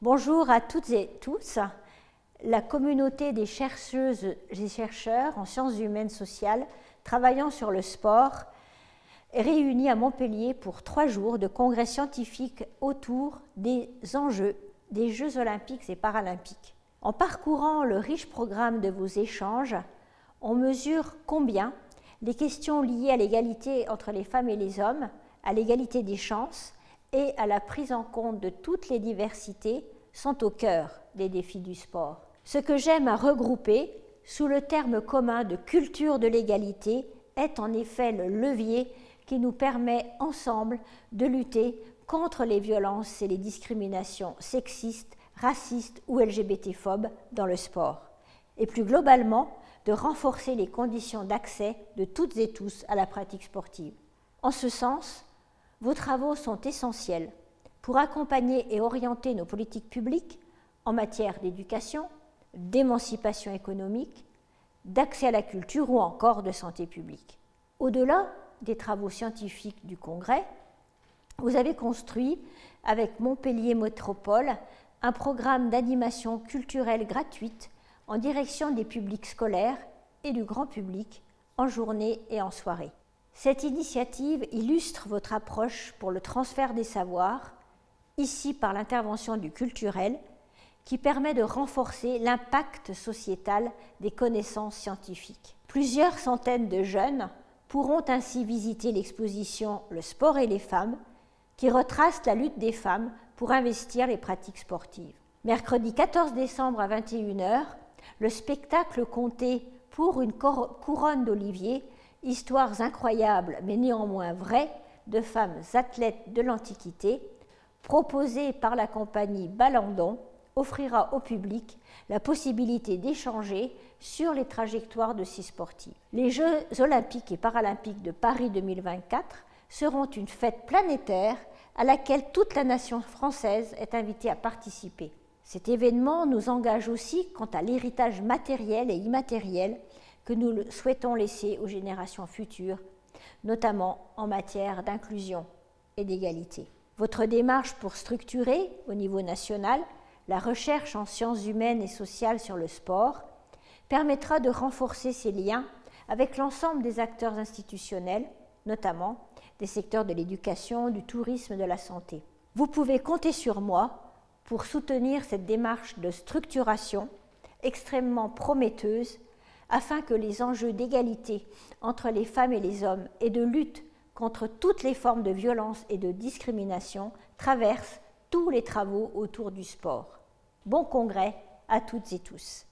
Bonjour à toutes et tous. La communauté des chercheuses et chercheurs en sciences humaines sociales travaillant sur le sport est réunie à Montpellier pour 3 jours de congrès scientifique autour des enjeux des Jeux olympiques et paralympiques. En parcourant le riche programme de vos échanges, on mesure combien les questions liées à l'égalité entre les femmes et les hommes, à l'égalité des chances et à la prise en compte de toutes les diversités sont au cœur des défis du sport. Ce que j'aime à regrouper sous le terme commun de culture de l'égalité est en effet le levier qui nous permet ensemble de lutter contre les violences et les discriminations sexistes, racistes ou LGBT-phobes dans le sport, et plus globalement de renforcer les conditions d'accès de toutes et tous à la pratique sportive. En ce sens, vos travaux sont essentiels pour accompagner et orienter nos politiques publiques en matière d'éducation, d'émancipation économique, d'accès à la culture ou encore de santé publique. Au-delà des travaux scientifiques du Congrès, vous avez construit avec Montpellier Métropole un programme d'animation culturelle gratuite en direction des publics scolaires et du grand public en journée et en soirée. Cette initiative illustre votre approche pour le transfert des savoirs, ici par l'intervention du culturel, qui permet de renforcer l'impact sociétal des connaissances scientifiques. Plusieurs centaines de jeunes pourront ainsi visiter l'exposition « Le sport et les femmes » qui retrace la lutte des femmes pour investir les pratiques sportives. Mercredi 14 décembre à 21h, le spectacle comptait pour une couronne d'olivier histoires incroyables mais néanmoins vraies de femmes athlètes de l'Antiquité, proposé par la compagnie Balandon, offrira au public la possibilité d'échanger sur les trajectoires de ces sportifs. Les Jeux olympiques et paralympiques de Paris 2024 seront une fête planétaire à laquelle toute la nation française est invitée à participer. Cet événement nous engage aussi quant à l'héritage matériel et immatériel que nous souhaitons laisser aux générations futures, notamment en matière d'inclusion et d'égalité. Votre démarche pour structurer, au niveau national, la recherche en sciences humaines et sociales sur le sport permettra de renforcer ces liens avec l'ensemble des acteurs institutionnels, notamment des secteurs de l'éducation, du tourisme, de la santé. Vous pouvez compter sur moi pour soutenir cette démarche de structuration extrêmement prometteuse afin que les enjeux d'égalité entre les femmes et les hommes et de lutte contre toutes les formes de violence et de discrimination traversent tous les travaux autour du sport. Bon congrès à toutes et tous.